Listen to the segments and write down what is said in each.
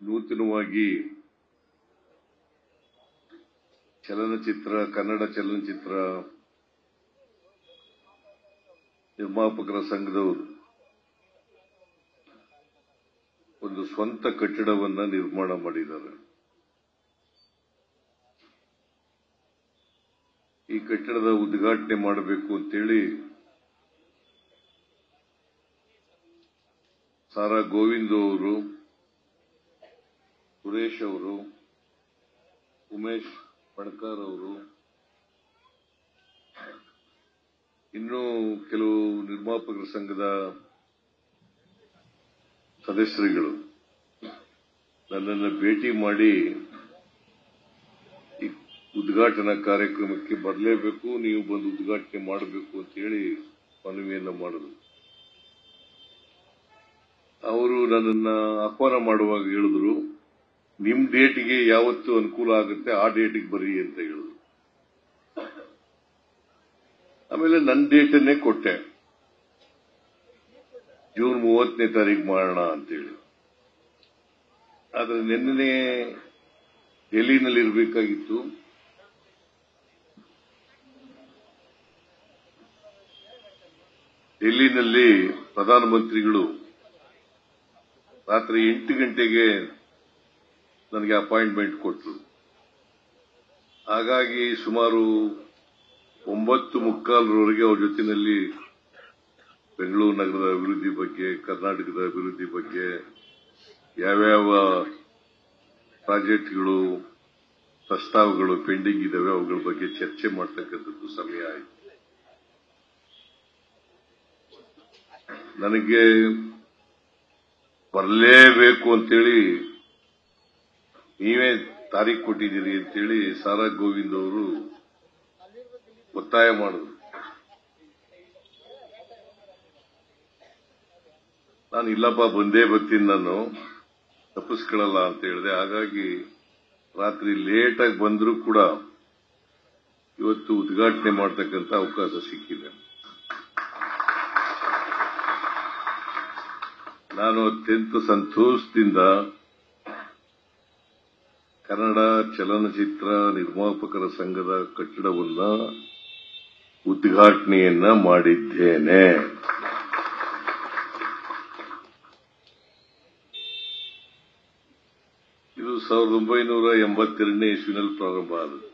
ನೂತನವಾಗಿ ಕನ್ನಡ ಚಲನಚಿತ್ರ ನಿರ್ಮಾಪಕರ ಸಂಘದವರು ಒಂದು ಸ್ವಂತ ಕಟ್ಟಡವನ್ನು ನಿರ್ಮಾಣ ಮಾಡಿದ್ದಾರೆ. ಈ ಕಟ್ಟಡದ ಉದ್ಘಾಟನೆ ಮಾಡಬೇಕು ಅಂತೇಳಿ ಸಾರಾ ಗೋವಿಂದ್ ಅವರು, ಸುರೇಶ್ ಅವರು, ಉಮೇಶ್ ಪಣಕಾರ್ ಅವರು, ಇನ್ನೂ ಕೆಲವು ನಿರ್ಮಾಪಕರ ಸಂಘದ ಸದಸ್ಯರುಗಳು ನನ್ನನ್ನು ಭೇಟಿ ಮಾಡಿ ಈ ಉದ್ಘಾಟನಾ ಕಾರ್ಯಕ್ರಮಕ್ಕೆ ಬರಲೇಬೇಕು, ನೀವು ಬಂದು ಉದ್ಘಾಟನೆ ಮಾಡಬೇಕು ಅಂತ ಹೇಳಿ ಮನವಿಯನ್ನು ಮಾಡಿದರು. ಅವರು ನನ್ನನ್ನು ಆಹ್ವಾನ ಮಾಡುವಾಗ ಹೇಳಿದ್ರು, ನಿಮ್ ಡೇಟ್ಗೆ ಯಾವತ್ತು ಅನುಕೂಲ ಆಗುತ್ತೆ ಆ ಡೇಟ್ಗೆ ಬರ್ರಿ ಅಂತ ಹೇಳಿದ್ರು. ಆಮೇಲೆ ನನ್ನ ಡೇಟನ್ನೇ ಕೊಟ್ಟೆ, ಜೂನ್ 30ನೇ ತಾರೀಕು ಮಾಡೋಣ ಅಂತೇಳಿ. ಆದ್ರೆ ನಿನ್ನೆ ಡೆಲ್ಲಿನಲ್ಲಿ ಇರಬೇಕಾಗಿತ್ತು. ಡೆಲ್ಲಿನಲ್ಲಿ ಪ್ರಧಾನಮಂತ್ರಿಗಳು ರಾತ್ರಿ 8 ಗಂಟೆಗೆ ನನಗೆ ಅಪಾಯಿಂಟ್ಮೆಂಟ್ ಕೊಟ್ಟರು. ಹಾಗಾಗಿ ಸುಮಾರು 9:45 ಅವ್ರ ಜೊತೆಯಲ್ಲಿ ಬೆಂಗಳೂರು ನಗರದ ಅಭಿವೃದ್ಧಿ ಬಗ್ಗೆ, ಕರ್ನಾಟಕದ ಅಭಿವೃದ್ಧಿ ಬಗ್ಗೆ, ಯಾವ್ಯಾವ ಪ್ರಾಜೆಕ್ಟ್ಗಳು ಪ್ರಸ್ತಾವಗಳು ಪೆಂಡಿಂಗ್ ಇದಾವೆ ಅವುಗಳ ಬಗ್ಗೆ ಚರ್ಚೆ ಮಾಡತಕ್ಕಂಥದ್ದು ಸಮಯ ಆಯಿತು. ನನಗೆ ಬರಲೇಬೇಕು ಅಂತೇಳಿ ನೀವೇ ತಾರೀಖು ಕೊಟ್ಟಿದ್ದೀರಿ ಅಂತೇಳಿ ಸಾರಾ ಗೋವಿಂದ್ ಅವರು ಒತ್ತಾಯ ಮಾಡಿದ್ರು. ನಾನು ಇಲ್ಲಪ್ಪ ಬಂದೇ ಬರ್ತೀನಿ, ನಾನು ತಪ್ಪಿಸ್ಕೊಳ್ಳಲ್ಲ ಅಂತ ಹೇಳಿದೆ. ಹಾಗಾಗಿ ರಾತ್ರಿ ಲೇಟಾಗಿ ಬಂದರೂ ಕೂಡ ಇವತ್ತು ಉದ್ಘಾಟನೆ ಮಾಡತಕ್ಕಂಥ ಅವಕಾಶ ಸಿಕ್ಕಿದೆ. ನಾನು ಅತ್ಯಂತ ಸಂತೋಷದಿಂದ ಕನ್ನಡ ಚಲನಚಿತ್ರ ನಿರ್ಮಾಪಕರ ಸಂಘದ ಕಟ್ಟಡವನ್ನ ಉದ್ಘಾಟನೆಯನ್ನ ಮಾಡಿದ್ದೇನೆ. ಇದು 1982ನೇ ಇಸ್ವಿನಲ್ಲಿ ಪ್ರಾರಂಭ ಆದದ್ದು.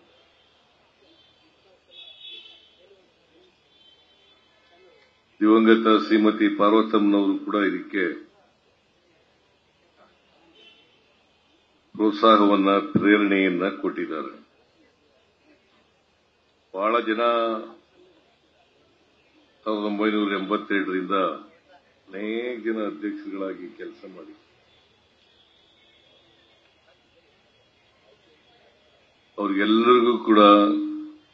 ದಿವಂಗತ ಶ್ರೀಮತಿ ಪಾರ್ವತಮ್ಮನವರು ಕೂಡ ಇದಕ್ಕೆ ಪ್ರೋತ್ಸಾಹವನ್ನ, ಪ್ರೇರಣೆಯನ್ನ ಕೊಟ್ಟಿದ್ದಾರೆ. ಬಹಳ ಜನ 1982ರಿಂದ ಅನೇಕ ಜನ ಅಧ್ಯಕ್ಷರುಗಳಾಗಿ ಕೆಲಸ ಮಾಡಿ ಅವ್ರಿಗೆಲ್ಲರಿಗೂ ಕೂಡ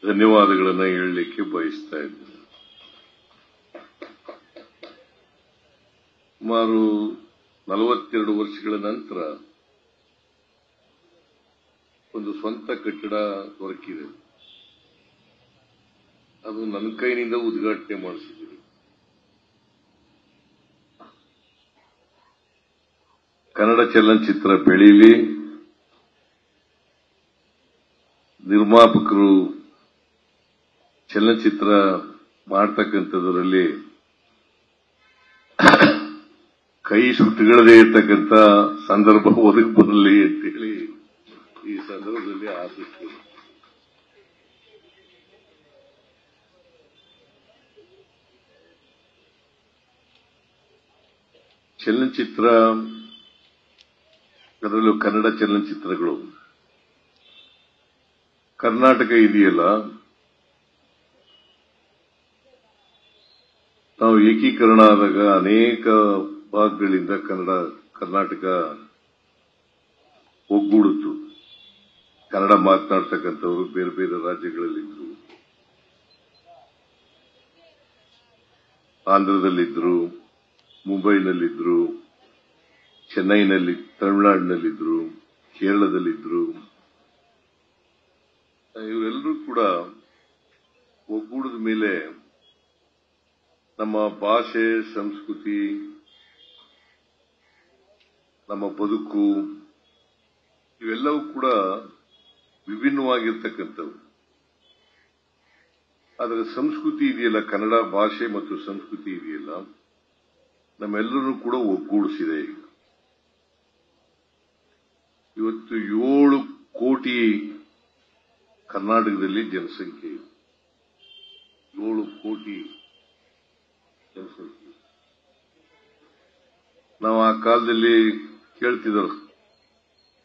ಧನ್ಯವಾದಗಳನ್ನು ಹೇಳಲಿಕ್ಕೆ ಬಯಸ್ತಾ ಇದ್ದೇನೆ. ಸುಮಾರು 42 ವರ್ಷಗಳ ನಂತರ ಒಂದು ಸ್ವಂತ ಕಟ್ಟಡ ದೊರಕಿದೆ. ಅದು ನನ್ನ ಕೈನಿಂದ ಉದ್ಘಾಟನೆ ಮಾಡಿಸಿದ್ದೀವಿ. ಕನ್ನಡ ಚಲನಚಿತ್ರ ಬೆಳೀಲಿ, ನಿರ್ಮಾಪಕರು ಚಲನಚಿತ್ರ ಮಾಡ್ತಕ್ಕಂಥದ್ರಲ್ಲಿ ಕೈ ಸುಟ್ಟುಗಳದೇ ಇರ್ತಕ್ಕಂಥ ಸಂದರ್ಭ ಒದಗಿ ಬರಲಿ ಅಂತೇಳಿ ಈ ಸಂದರ್ಭದಲ್ಲಿ ಆಶಿಸ್ತೀನಿ. ಚಲನಚಿತ್ರ, ಅದರಲ್ಲೂ ಕನ್ನಡ ಚಲನಚಿತ್ರಗಳು, ಕರ್ನಾಟಕ ಇದೆಯಲ್ಲ, ನಾವು ಏಕೀಕರಣ ಆದಾಗ ಅನೇಕ ಭಾಗಗಳಿಂದ ಕರ್ನಾಟಕ ಒಗ್ಗೂಡಿತು. ಕನ್ನಡ ಮಾತನಾಡ್ತಕ್ಕಂಥವರು ಬೇರೆ ಬೇರೆ ರಾಜ್ಯಗಳಲ್ಲಿದ್ದರು, ಆಂಧ್ರದಲ್ಲಿದ್ದರು, ಮುಂಬೈನಲ್ಲಿದ್ದರು, ಚೆನ್ನೈನಲ್ಲಿ, ತಮಿಳುನಾಡಿನಲ್ಲಿದ್ದರು, ಕೇರಳದಲ್ಲಿದ್ದರು. ಇವರೆಲ್ಲರೂ ಕೂಡ ಒಗ್ಗೂಡಿದ ಮೇಲೆ ನಮ್ಮ ಭಾಷೆ, ಸಂಸ್ಕೃತಿ, ನಮ್ಮ ಬದುಕು, ಇವೆಲ್ಲವೂ ಕೂಡ ವಿಭಿನ್ನವಾಗಿರ್ತಕ್ಕಂಥವು. ಆದರೆ ಸಂಸ್ಕೃತಿ ಇದೆಯಲ್ಲ, ಕನ್ನಡ ಭಾಷೆ ಮತ್ತು ಸಂಸ್ಕೃತಿ ಇದೆಯಲ್ಲ, ನಮ್ಮೆಲ್ಲರೂ ಕೂಡ ಒಗ್ಗೂಡಿಸಿದೆ. ಇವತ್ತು 7 ಕೋಟಿ ಕರ್ನಾಟಕದಲ್ಲಿ ಜನಸಂಖ್ಯೆ ಇದೆ. 7 ಕೋಟಿ ಜನಸಂಖ್ಯೆ. ನಾವು ಆ ಕಾಲದಲ್ಲಿ ಕೇಳ್ತಿದ್ರು,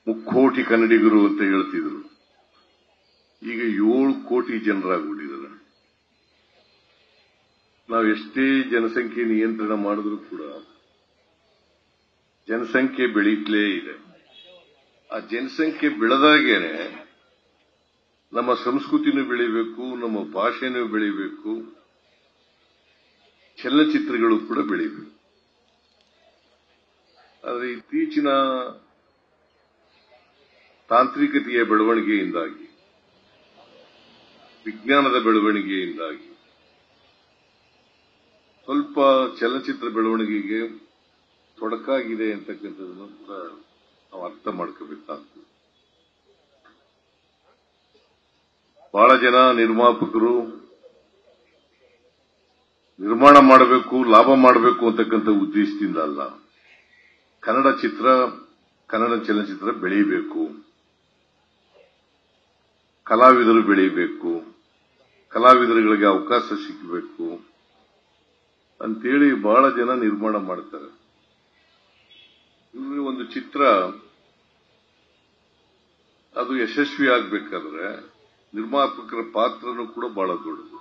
ಮುಕ್ಕೋಟಿ ಕನ್ನಡಿಗರು ಅಂತ ಹೇಳ್ತಿದ್ರು. ಈಗ 7 ಕೋಟಿ ಜನರಾಗ್ಬಿಟ್ಟಿದ್ದಾರೆ. ನಾವು ಎಷ್ಟೇ ಜನಸಂಖ್ಯೆ ನಿಯಂತ್ರಣ ಮಾಡಿದ್ರೂ ಕೂಡ ಜನಸಂಖ್ಯೆ ಬೆಳೀತಲೇ ಇದೆ. ಆ ಜನಸಂಖ್ಯೆ ಬೆಳೆದಾಗೇನೆ ನಮ್ಮ ಸಂಸ್ಕೃತಿನೂ ಬೆಳಿಬೇಕು, ನಮ್ಮ ಭಾಷೆನೂ ಬೆಳಿಬೇಕು, ಚಲನಚಿತ್ರಗಳು ಕೂಡ ಬೆಳಿಬೇಕು. ಆದರೆ ಇತ್ತೀಚಿನ ತಾಂತ್ರಿಕತೆಯ ಬೆಳವಣಿಗೆಯಿಂದಾಗಿ, ವಿಜ್ಞಾನದ ಬೆಳವಣಿಗೆಯಿಂದಾಗಿ ಸ್ವಲ್ಪ ಚಲನಚಿತ್ರ ಬೆಳವಣಿಗೆಗೆ ತೊಡಕಾಗಿದೆ ಅಂತಕ್ಕಂಥದ್ದನ್ನು ಕೂಡ ನಾವು ಅರ್ಥ ಮಾಡ್ಕೋಬೇಕಾಗ್ತದೆ. ಬಹಳ ಜನ ನಿರ್ಮಾಪಕರು ನಿರ್ಮಾಣ ಮಾಡಬೇಕು, ಲಾಭ ಮಾಡಬೇಕು ಅಂತಕ್ಕಂಥ ಉದ್ದೇಶದಿಂದ ಅಲ್ಲ, ಕನ್ನಡ ಚಲನಚಿತ್ರ ಬೆಳೀಬೇಕು, ಕಲಾವಿದರು ಬೆಳೀಬೇಕು, ಕಲಾವಿದರುಗಳಿಗೆ ಅವಕಾಶ ಸಿಗಬೇಕು ಅಂತೇಳಿ ಬಹಳ ಜನ ನಿರ್ಮಾಣ ಮಾಡ್ತಾರೆ. ಇವರು ಒಂದು ಚಿತ್ರ ಅದು ಯಶಸ್ವಿ ಆಗ್ಬೇಕಾದ್ರೆ ನಿರ್ಮಾಪಕರ ಪಾತ್ರನೂ ಕೂಡ ಬಹಳ ದೊಡ್ಡದು.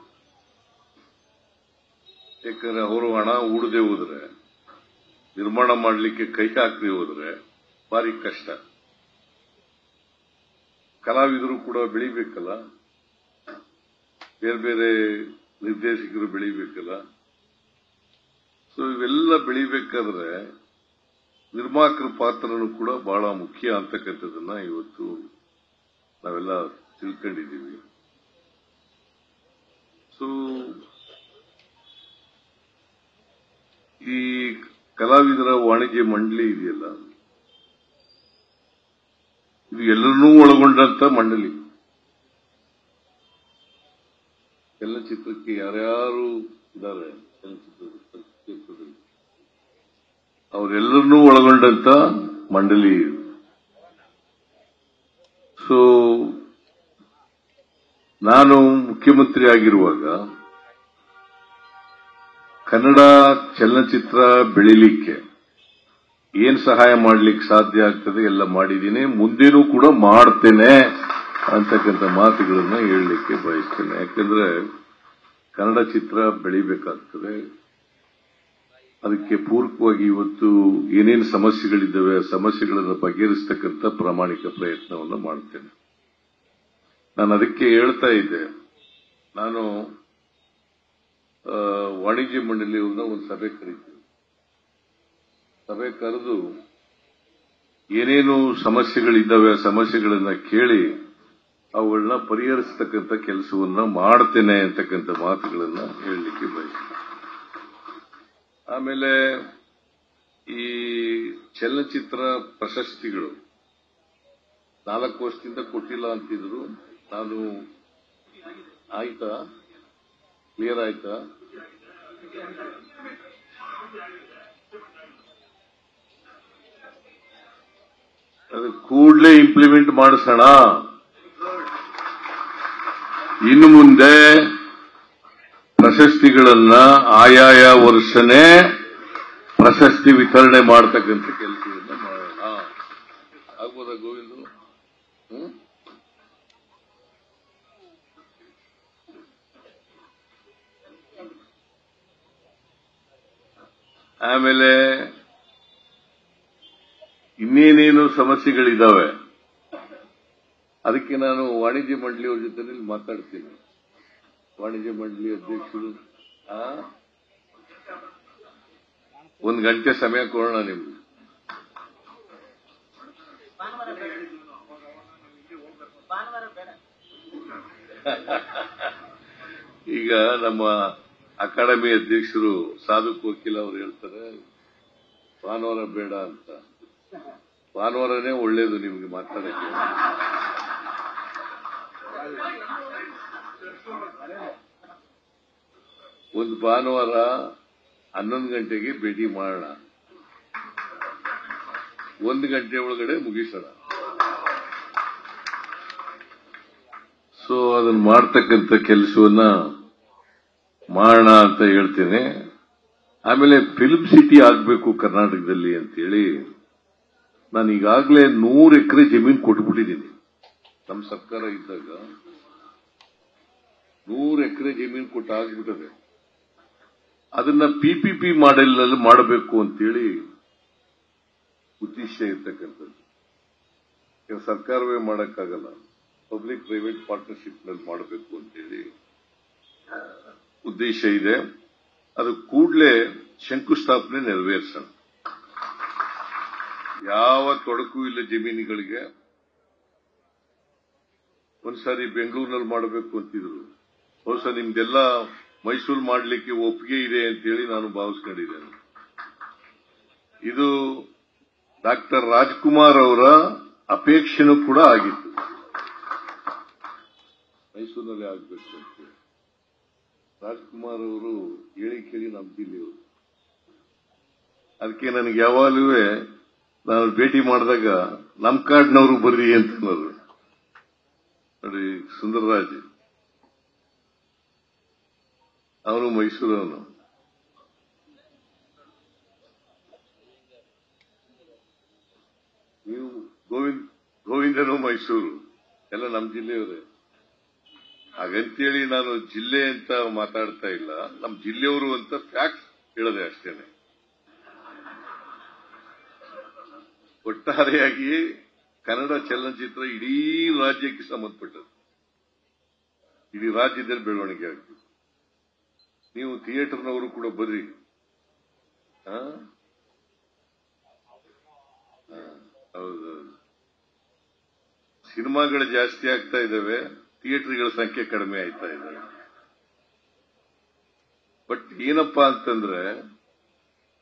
ಯಾಕಂದ್ರೆ ಅವರು ಹಣ ಹೂಡದೆ ಹೋದ್ರೆ, ನಿರ್ಮಾಣ ಮಾಡಲಿಕ್ಕೆ ಕೈ ಹಾಕದೆ ಹೋದ್ರೆ ಭಾರಿ ಕಷ್ಟ. ಕಲಾವಿದರು ಕೂಡ ಬೆಳಿಬೇಕಲ್ಲ, ಬೇರೆ ಬೇರೆ ನಿರ್ದೇಶಕರು ಬೆಳಿಬೇಕಲ್ಲ. ಸೊ ಇವೆಲ್ಲ ಬೆಳಿಬೇಕಾದ್ರೆ ನಿರ್ಮಾಪಕರ ಪಾತ್ರನೂ ಕೂಡ ಬಹಳ ಮುಖ್ಯ ಅಂತಕ್ಕಂಥದ್ದನ್ನ ಇವತ್ತು ನಾವೆಲ್ಲ ತಿಳ್ಕೊಂಡಿದ್ದೀವಿ. ಸೊ ಈ ಕಲಾವಿದರ ವಾಣಿಜ್ಯ ಮಂಡಳಿ ಇದೆಯಲ್ಲ, ಇದು ಎಲ್ಲರನ್ನೂ ಒಳಗೊಂಡಂತ ಮಂಡಳಿ. ಚಲನಚಿತ್ರಕ್ಕೆ ಯಾರ್ಯಾರು ಇದ್ದಾರೆ ಚಲನಚಿತ್ರದಲ್ಲಿ ಅವರೆಲ್ಲರನ್ನೂ ಒಳಗೊಂಡಂತ ಮಂಡಳಿ. ಸೊ ನಾನು ಮುಖ್ಯಮಂತ್ರಿ ಆಗಿರುವಾಗ ಕನ್ನಡ ಚಲನಚಿತ್ರ ಬೆಳಿಲಿಕ್ಕೆ ಏನ್ ಸಹಾಯ ಮಾಡ್ಲಿಕ್ಕೆ ಸಾಧ್ಯ ಆಗ್ತದೆ ಎಲ್ಲ ಮಾಡಿದ್ದೀನಿ, ಮುಂದೇನೂ ಕೂಡ ಮಾಡ್ತೇನೆ ಅಂತಕ್ಕಂಥ ಮಾತುಗಳನ್ನ ಹೇಳಲಿಕ್ಕೆ ಬಯಸ್ತೇನೆ. ಯಾಕಂದ್ರೆ ಕನ್ನಡ ಚಿತ್ರ ಬೆಳಿಬೇಕಾಗ್ತದೆ. ಅದಕ್ಕೆ ಪೂರಕವಾಗಿ ಇವತ್ತು ಏನೇನು ಸಮಸ್ಯೆಗಳಿದ್ದಾವೆ ಆ ಸಮಸ್ಯೆಗಳನ್ನು ಬಗೆಹರಿಸತಕ್ಕಂಥ ಪ್ರಾಮಾಣಿಕ ಪ್ರಯತ್ನವನ್ನು ಮಾಡ್ತೇನೆ. ನಾನು ಅದಕ್ಕೆ ಹೇಳ್ತಾ ಇದ್ದೆ, ನಾನು ವಾಣಿಜ್ಯ ಮಂಡಳಿಯವ್ರನ್ನ ಒಂದು ಸಭೆ ಕರೀತೀನಿ. ಸಭೆ ಕರೆದು ಏನೇನು ಸಮಸ್ಯೆಗಳಿದ್ದಾವೆ ಆ ಸಮಸ್ಯೆಗಳನ್ನ ಕೇಳಿ ಅವುಗಳನ್ನ ಪರಿಹರಿಸತಕ್ಕಂಥ ಕೆಲಸವನ್ನ ಮಾಡ್ತೇನೆ ಅಂತಕ್ಕಂಥ ಮಾತುಗಳನ್ನ ಹೇಳಲಿಕ್ಕೆ ಬಯಸ್ತೇನೆ. ಆಮೇಲೆ ಈ ಚಲನಚಿತ್ರ ಪ್ರಶಸ್ತಿಗಳು 4 ವರ್ಷದಿಂದ ಕೊಟ್ಟಿಲ್ಲ ಅಂತಿದ್ರು. ನಾನು ಆಯ್ತಾ, ಕ್ಲಿಯರ್ ಆಯ್ತಾ? ಅದು ಕೂಡಲೇ ಇಂಪ್ಲಿಮೆಂಟ್ ಮಾಡಿಸೋಣ. ಇನ್ನು ಮುಂದೆ ಪ್ರಶಸ್ತಿಗಳನ್ನ ಆಯಾಯ ವರ್ಷನೇ ಪ್ರಶಸ್ತಿ ವಿತರಣೆ ಮಾಡತಕ್ಕಂಥ ಕೆಲಸವನ್ನ ಮಾಡೋಣ. ಆಗ್ಬೋದಾ ಗೋವಿಂದ? ಆಮೇಲೆ ಇನ್ನೇನೇನು ಸಮಸ್ಯೆಗಳಿದ್ದಾವೆ ಅದಕ್ಕೆ ನಾನು ವಾಣಿಜ್ಯ ಮಂಡಳಿಯವ್ರ ಜೊತೆ ಮಾತಾಡ್ತೀನಿ. ವಾಣಿಜ್ಯ ಮಂಡಳಿ ಅಧ್ಯಕ್ಷರು 1 ಗಂಟೆ ಸಮಯ ಕೊಡೋಣ ನಿಮ್ಗೆ. ಈಗ ನಮ್ಮ ಅಕಾಡೆಮಿ ಅಧ್ಯಕ್ಷರು ಸಾಧುಕ್ ವಕೀಲ ಅವರು ಹೇಳ್ತಾರೆ ಭಾನುವಾರ ಬೇಡ ಅಂತ. ಭಾನುವಾರನೇ ಒಳ್ಳೇದು ನಿಮ್ಗೆ ಮಾತಾಡಕ್ಕೆ. ಒಂದು ಭಾನುವಾರ 11 ಗಂಟೆಗೆ ಭೇಟಿ ಮಾಡೋಣ, 1 ಗಂಟೆ ಒಳಗಡೆ ಮುಗಿಸೋಣ. ಸೊ ಅದನ್ನ ಮಾಡ್ತಕ್ಕಂಥ ಕೆಲಸವನ್ನ ಮಾಡೋಣ ಅಂತ ಹೇಳ್ತೇನೆ. ಆಮೇಲೆ ಫಿಲ್ಮ್ ಸಿಟಿ ಆಗಬೇಕು ಕರ್ನಾಟಕದಲ್ಲಿ ಅಂತೇಳಿ ನಾನು ಈಗಾಗಲೇ 100 ಎಕರೆ ಜಮೀನು ಕೊಟ್ಬಿಟ್ಟಿದ್ದೀನಿ. ನಮ್ಮ ಸರ್ಕಾರ ಇದ್ದಾಗ 100 ಎಕರೆ ಜಮೀನು ಕೊಟ್ಟು ಆಗ್ಬಿಟ್ಟದೆ. ಅದನ್ನ ಪಿಪಿಪಿ ಮಾಡೆಲ್ನಲ್ಲಿ ಮಾಡಬೇಕು ಅಂತೇಳಿ ಉದ್ದೇಶ ಇರ್ತಕ್ಕಂಥದ್ದು. ಸರ್ಕಾರವೇ ಮಾಡಕ್ಕಾಗಲ್ಲ, ಪಬ್ಲಿಕ್ ಪ್ರೈವೇಟ್ ಪಾರ್ಟ್ನರ್ಶಿಪ್ ನಲ್ಲಿ ಮಾಡಬೇಕು ಅಂತೇಳಿ ಉದ್ದೇಶ ಇದೆ. ಅದು ಕೂಡಲೇ ಶಂಕುಸ್ಥಾಪನೆ ನೆರವೇರಿಸೋಣ. ಯಾವ ತೊಡಕು ಇಲ್ಲ ಜಮೀನುಗಳಿಗೆ. ಒಂದ್ಸಾರಿ ಬೆಂಗಳೂರಿನಲ್ಲಿ ಮಾಡಬೇಕು ಅಂತಿದ್ರು, ಬಹುಶಃ ನಿಮ್ದೆಲ್ಲ ಮೈಸೂರು ಮಾಡಲಿಕ್ಕೆ ಒಪ್ಪಿಗೆ ಇದೆ ಅಂತೇಳಿ ನಾನು ಭಾವಿಸ್ಕೊಂಡಿದ್ದೇನೆ. ಇದು ಡಾಕ್ಟರ್ ರಾಜ್ಕುಮಾರ್ ಅವರ ಅಪೇಕ್ಷೆನೂ ಕೂಡ ಆಗಿತ್ತು, ಮೈಸೂರಿನಲ್ಲಿ ಆಗಬೇಕು ಅಂತೇಳಿ. ರಾಜ್ಕುಮಾರ್ ಅವರು ಹೇಳಿ ಕೇಳಿ ನಮ್ಮ ಜಿಲ್ಲೆಯವರು. ಅದಕ್ಕೆ ನನಗೆ ಯಾವಾಗಲೂ ನಾನು ಭೇಟಿ ಮಾಡಿದಾಗ ನಮ್ಮ ಕಾಡ್ನವರು ಬರ್ರಿ ಅಂತನೋರು. ನೋಡಿ, ಸುಂದರರಾಜ್ ಅವನು ಮೈಸೂರವನು. ನೀವು ಗೋವಿಂದನು ಮೈಸೂರು, ಎಲ್ಲ ನಮ್ಮ ಜಿಲ್ಲೆಯವರೇ. ಹಾಗಂತೇಳಿ ನಾನು ಜಿಲ್ಲೆ ಅಂತ ಮಾತಾಡ್ತಾ ಇಲ್ಲ, ನಮ್ಮ ಜಿಲ್ಲೆಯವರು ಅಂತ ಫ್ಯಾಕ್ಟ್ ಹೇಳದೆ ಅಷ್ಟೇನೆ. ಒಟ್ಟಾರೆಯಾಗಿ ಕನ್ನಡ ಚಲನಚಿತ್ರ ಇಡೀ ರಾಜ್ಯಕ್ಕೆ ಸಂಬಂಧಪಟ್ಟದ್ದು, ಇಡೀ ರಾಜ್ಯದಲ್ಲಿ ಬೆಳವಣಿಗೆ ಆಗ್ತದೆ. ನೀವು ಥಿಯೇಟರ್ನವರು ಕೂಡ ಬರ್ರಿ. ಹೌದೌದು, ಸಿನಿಮಾಗಳು ಜಾಸ್ತಿ ಆಗ್ತಾ ಇದ್ದಾವೆ, ಥಿಯೇಟರ್ಗಳ ಸಂಖ್ಯೆ ಕಡಿಮೆ ಆಯ್ತಾ ಇದೆ. ಬಟ್ ಏನಪ್ಪಾ ಅಂತಂದ್ರೆ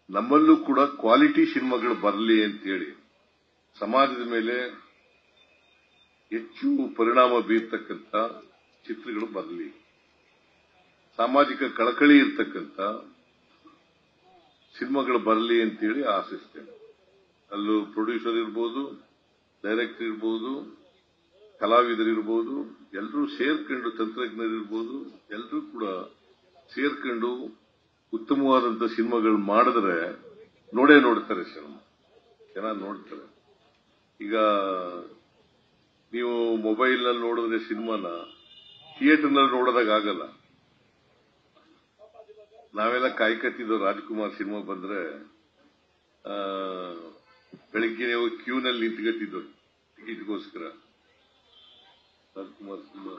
ನಮ್ಮಲ್ಲೂ ಕೂಡ ಕ್ವಾಲಿಟಿ ಸಿನಿಮಾಗಳು ಬರಲಿ ಅಂತೇಳಿ, ಸಮಾಜದ ಮೇಲೆ ಹೆಚ್ಚು ಪರಿಣಾಮ ಬೀರ್ತಕ್ಕಂಥ ಚಿತ್ರಗಳು ಬರಲಿ, ಸಾಮಾಜಿಕ ಕಳಕಳಿ ಇರ್ತಕ್ಕಂಥ ಸಿನಿಮಾಗಳು ಬರಲಿ ಅಂತೇಳಿ ಆಶಿಸ್ತೇನೆ. ಅಲ್ಲೂ ಪ್ರೊಡ್ಯೂಸರ್ ಇರ್ಬೋದು, ಡೈರೆಕ್ಟರ್ ಇರ್ಬೋದು, ಕಲಾವಿದರಿರ್ಬೋದು, ಎಲ್ಲರೂ ಸೇರ್ಕೊಂಡು, ತಂತ್ರಜ್ಞರಿರ್ಬೋದು, ಎಲ್ಲರೂ ಕೂಡ ಸೇರ್ಕೊಂಡು ಉತ್ತಮವಾದಂಥ ಸಿನಿಮಾಗಳು ಮಾಡಿದ್ರೆ ನೋಡೇ ನೋಡ್ತಾರೆ, ಸಿನಿಮಾ ಜನ ನೋಡ್ತಾರೆ. ಈಗ ನೀವು ಮೊಬೈಲ್ನಲ್ಲಿ ನೋಡಿದ್ರೆ ಸಿನಿಮಾನ ಥಿಯೇಟರ್ನಲ್ಲಿ ನೋಡೋದಾಗ ಆಗಲ್ಲ. ನಾವೆಲ್ಲ ಕಾಯ್ಕತ್ತಿದ್ದೋ ರಾಜ್ಕುಮಾರ್ ಸಿನಿಮಾ ಬಂದ್ರೆ ಬೆಳಿಗ್ಗೆ ನೀವು ಕ್ಯೂನಲ್ಲಿ ನಿಂತ್ಕೊತಿದ್ದೋ ಟಿಕೆಟ್ಗೋಸ್ಕರ. ರಾಜ್ಕುಮಾರ್ ಸಿನಿಮಾ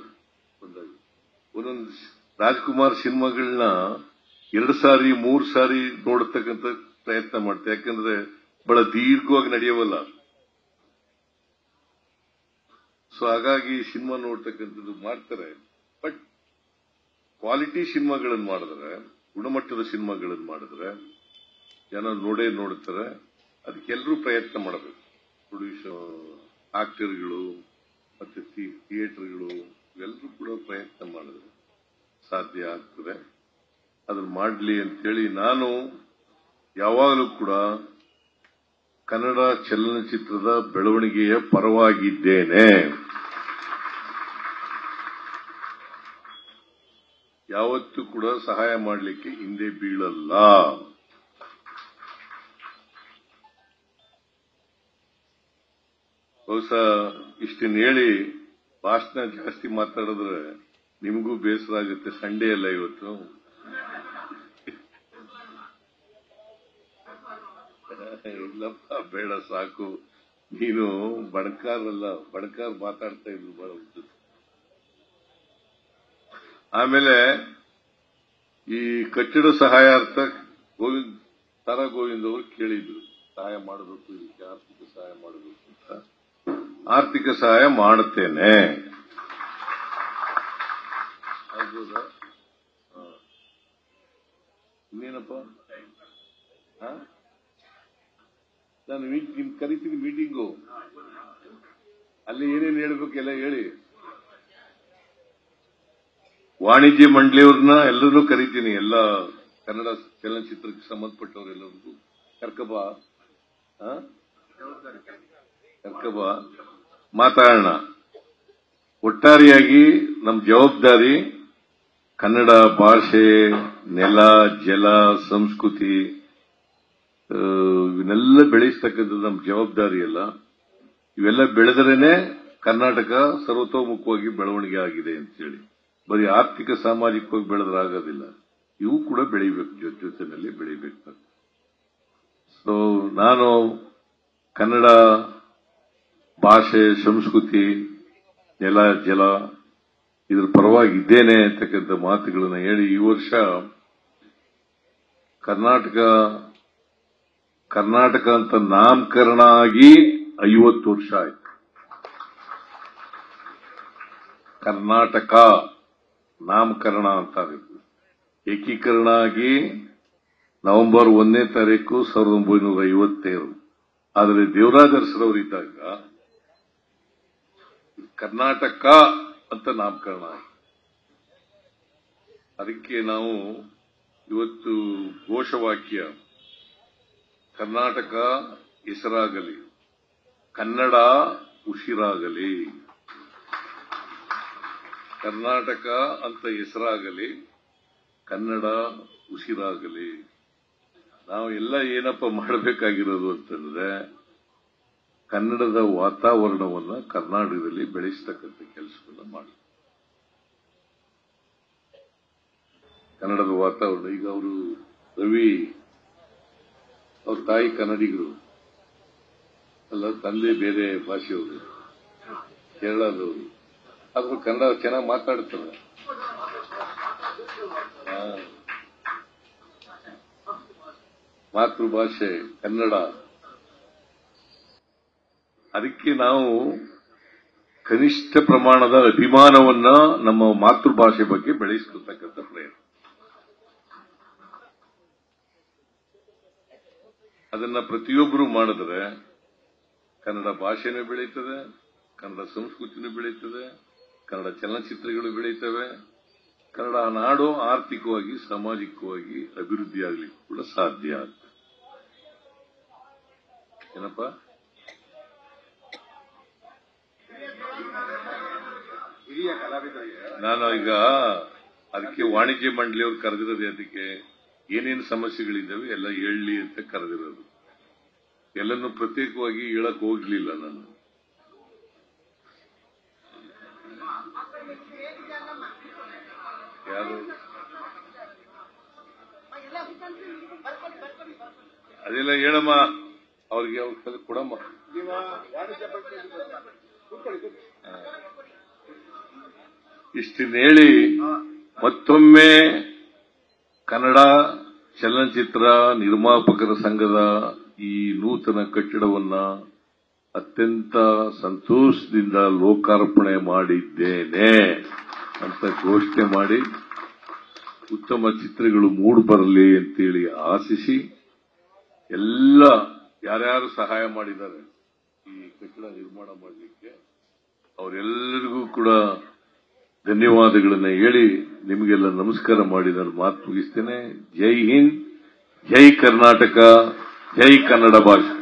ಬಂದಾಗ ಒಂದೊಂದು ರಾಜ್ಕುಮಾರ್ ಸಿನಿಮಾಗಳನ್ನ 2 ಸಾರಿ 3 ಸಾರಿ ನೋಡತಕ್ಕಂಥ ಪ್ರಯತ್ನ ಮಾಡ್ತಾರೆ. ಯಾಕಂದ್ರೆ ಬಹಳ ದೀರ್ಘವಾಗಿ ನಡೆಯವಲ್ಲ. ಸೊ ಹಾಗಾಗಿ ಸಿನಿಮಾ ನೋಡ್ತಕ್ಕಂಥದ್ದು ಮಾಡ್ತಾರೆ. ಬಟ್ ಕ್ವಾಲಿಟಿ ಸಿನಿಮಾಗಳನ್ನು ಮಾಡಿದ್ರೆ, ಗುಣಮಟ್ಟದ ಸಿನಿಮಾಗಳನ್ನು ಮಾಡಿದ್ರೆ ಜನ ನೋಡೇ ನೋಡ್ತಾರೆ. ಅದಕ್ಕೆಲ್ಲರೂ ಪ್ರಯತ್ನ ಮಾಡಬೇಕು. ಪ್ರೊಡ್ಯೂಸರ್, ಆಕ್ಟರ್ಗಳು ಮತ್ತೆ ಥಿಯೇಟರ್ಗಳು ಇವೆಲ್ಲರೂ ಕೂಡ ಪ್ರಯತ್ನ ಮಾಡಿದ್ರೆ ಸಾಧ್ಯ ಆಗ್ತದೆ. ಅದನ್ನು ಮಾಡಲಿ ಅಂತೇಳಿ ನಾನು ಯಾವಾಗಲೂ ಕೂಡ ಕನ್ನಡ ಚಲನಚಿತ್ರದ ಬೆಳವಣಿಗೆಯ ಪರವಾಗಿದ್ದೇನೆ. ಯಾವತ್ತೂ ಕೂಡ ಸಹಾಯ ಮಾಡಲಿಕ್ಕೆ ಹಿಂದೆ ಬೀಳಲ್ಲ. ಬಹುಶಃ ಇಷ್ಟನ್ನು ಹೇಳಿ ಭಾಷಣ ಜಾಸ್ತಿ ಮಾತಾಡಿದ್ರೆ ನಿಮಗೂ ಬೇಸರ ಆಗುತ್ತೆ. ಸಂಡೇ ಅಲ್ಲ ಇವತ್ತು. ಇಲ್ಲಪ್ಪ, ಬೇಡ, ಸಾಕು. ನೀನು ಬಣಕಾರಲ್ಲ, ಬಣಕಾರ್ ಮಾತಾಡ್ತಾ ಇದ್ರು ಬಹಳ ಉದ್ದ. ಆಮೇಲೆ ಈ ಕಟ್ಟಡ ಸಹಾಯಾರ್ಥ ತಾರಾ ಗೋವಿಂದ್ ಅವರು ಕೇಳಿದ್ರು, ಸಹಾಯ ಮಾಡಬೇಕು, ಇದಕ್ಕೆ ಆರ್ಥಿಕ ಸಹಾಯ ಮಾಡಬೇಕು ಅಂತ. ಆರ್ಥಿಕ ಸಹಾಯ ಮಾಡುತ್ತೇನೆ. ಆಗ್ಬೋದಾ? ಇನ್ನೇನಪ್ಪ, ನಾನು ನಿಮ್ಮ ಕರಿತೀನಿ ಮೀಟಿಂಗು, ಅಲ್ಲಿ ಏನೇನು ಹೇಳ್ಬೇಕು ಎಲ್ಲ ಹೇಳಿ. ವಾಣಿಜ್ಯ ಮಂಡಳಿಯವ್ರನ್ನ ಎಲ್ಲರನ್ನೂ ಕರಿತೀನಿ, ಎಲ್ಲ ಕನ್ನಡ ಚಲನಚಿತ್ರಕ್ಕೆ ಸಂಬಂಧಪಟ್ಟವರೆಲ್ಲರಿಗೂ ಕರ್ಕಬಾ ಮಾತಾಡೋಣ. ಒಟ್ಟಾರೆಯಾಗಿ ನಮ್ಮ ಜವಾಬ್ದಾರಿ ಕನ್ನಡ ಭಾಷೆ, ನೆಲ, ಜಲ, ಸಂಸ್ಕೃತಿ ಇವನ್ನೆಲ್ಲ ಬೆಳೆಸ್ತಕ್ಕಂಥದ್ದು ನಮ್ಮ ಜವಾಬ್ದಾರಿ ಅಲ್ಲ. ಇವೆಲ್ಲ ಬೆಳೆದರೇನೆ ಕರ್ನಾಟಕ ಸರ್ವತೋಮುಖವಾಗಿ ಬೆಳವಣಿಗೆ ಆಗಿದೆ ಅಂತೇಳಿ. ಬರೀ ಆರ್ಥಿಕ ಸಾಮಾಜಿಕವಾಗಿ ಬೆಳೆದ್ರಾಗೋದಿಲ್ಲ, ಇವು ಕೂಡ ಬೆಳಿಬೇಕು, ಜೊತೆಯಲ್ಲಿ ಬೆಳಿಬೇಕು. ಸೊ ನಾನು ಕನ್ನಡ ಭಾಷೆ, ಸಂಸ್ಕೃತಿ, ನೆಲ, ಜಲ ಇದ್ರ ಪರವಾಗಿ ಇದ್ದೇನೆ ಅಂತಕ್ಕಂಥ ಮಾತುಗಳನ್ನು ಹೇಳಿ, ಈ ವರ್ಷ ಕರ್ನಾಟಕ ಅಂತ ನಾಮಕರಣ ಆಗಿ 50 ವರ್ಷ ಆಯ್ತು. ಕರ್ನಾಟಕ ನಾಮಕರಣ ಅಂತಾರೆ. ಏಕೀಕರಣ ಆಗಿ ನವೆಂಬರ್ 1ನೇ ತಾರೀಕು 1957. ಆದರೆ ದೇವರಾಜ ಅರಸರವರಿದ್ದಾಗ ಕರ್ನಾಟಕ ಅಂತ ನಾಮಕರಣ ಆಯಿತು. ಅದಕ್ಕೆ ನಾವು ಇವತ್ತು ಘೋಷವಾಕ್ಯ ಕರ್ನಾಟಕ ಹೆಸರಾಗಲಿ, ಕನ್ನಡ ಉಸಿರಾಗಲಿ. ಕರ್ನಾಟಕ ಅಂತ ಹೆಸರಾಗಲಿ, ಕನ್ನಡ ಉಸಿರಾಗಲಿ. ನಾವು ಎಲ್ಲ ಏನಪ್ಪ ಮಾಡಬೇಕಾಗಿರೋದು ಅಂತಂದ್ರೆ ಕನ್ನಡದ ವಾತಾವರಣವನ್ನು ಕರ್ನಾಟಕದಲ್ಲಿ ಬೆಳೆಸತಕ್ಕಂಥ ಕೆಲಸವನ್ನು ಮಾಡಿ. ಕನ್ನಡದ ವಾತಾವರಣ, ಈಗ ಅವರು ರವಿ ಅವ್ರ ತಾಯಿ ಕನ್ನಡಿಗರು ಅಲ್ಲ, ತಂದೆ ಬೇರೆ ಭಾಷೆಯವರು, ಕೇರಳದವರು, ಆದ್ರೂ ಕನ್ನಡ ಚೆನ್ನಾಗಿ ಮಾತಾಡ್ತಾರೆ. ಮಾತೃಭಾಷೆ ಕನ್ನಡ. ಅದಕ್ಕೆ ನಾವು ಕನಿಷ್ಠ ಪ್ರಮಾಣದ ಅಭಿಮಾನವನ್ನ ನಮ್ಮ ಮಾತೃಭಾಷೆ ಬಗ್ಗೆ ಬೆಳೆಸಿಕೊಳ್ತಕ್ಕಂಥ ಪ್ರಯತ್ನ. ಅದನ್ನ ಪ್ರತಿಯೊಬ್ಬರು ಮಾಡಿದ್ರೆ ಕನ್ನಡ ಭಾಷೆನೂ ಬೆಳೀತದೆ, ಕನ್ನಡ ಸಂಸ್ಕೃತಿನೂ ಬೆಳೀತದೆ, ಕನ್ನಡ ಚಲನಚಿತ್ರಗಳು ಬೆಳೀತವೆ, ಕನ್ನಡ ನಾಡು ಆರ್ಥಿಕವಾಗಿ, ಸಾಮಾಜಿಕವಾಗಿ ಅಭಿವೃದ್ಧಿಯಾಗಲಿಕ್ಕೆ ಕೂಡ ಸಾಧ್ಯ ಆಗ್ತದೆ. ಏನಪ್ಪ ನಾನು ಈಗ ಅದಕ್ಕೆ ವಾಣಿಜ್ಯ ಮಂಡಳಿಯವರು ಕರೆದಿರೋದು, ಅದಕ್ಕೆ ಏನೇನು ಸಮಸ್ಯೆಗಳಿದ್ದಾವೆ ಎಲ್ಲ ಹೇಳಲಿ ಅಂತ ಕರೆದಿರೋದು. ಎಲ್ಲನೂ ಪ್ರತ್ಯೇಕವಾಗಿ ಹೇಳಕ್ ಹೋಗ್ಲಿಲ್ಲ ನಾನು. ಯಾರು ಅದೆಲ್ಲ ಹೇಳಮ್ಮ, ಅವ್ರಿಗೆ ಅವ್ರ ಕೊಡಮ್ಮ. ಇಷ್ಟನ್ನ ಹೇಳಿ ಮತ್ತೊಮ್ಮೆ ಕನ್ನಡ ಚಲನಚಿತ್ರ ನಿರ್ಮಾಪಕರ ಸಂಘದ ಈ ನೂತನ ಕಟ್ಟಡವನ್ನ ಅತ್ಯಂತ ಸಂತೋಷದಿಂದ ಲೋಕಾರ್ಪಣೆ ಮಾಡಿದ್ದೇನೆ ಅಂತ ಘೋಷಣೆ ಮಾಡಿ, ಉತ್ತಮ ಚಿತ್ರಗಳು ಮೂಡಿಬರಲಿ ಅಂತೇಳಿ ಆಶಿಸಿ, ಎಲ್ಲ ಯಾರ್ಯಾರು ಸಹಾಯ ಮಾಡಿದ್ದಾರೆ ಈ ಕಟ್ಟಡ ನಿರ್ಮಾಣ ಮಾಡಲಿಕ್ಕೆ ಅವರೆಲ್ಲರಿಗೂ ಕೂಡ ಧನ್ಯವಾದಗಳನ್ನು ಹೇಳಿ ನಿಮಗೆಲ್ಲ ನಮಸ್ಕಾರ ಮಾಡಿ ನಾನು ಮಾತು ಮುಗಿಸ್ತೇನೆ. ಜೈ ಹಿಂದ್, ಜೈ ಕರ್ನಾಟಕ, ಜೈ ಕನ್ನಡ ಭಾಷೆ.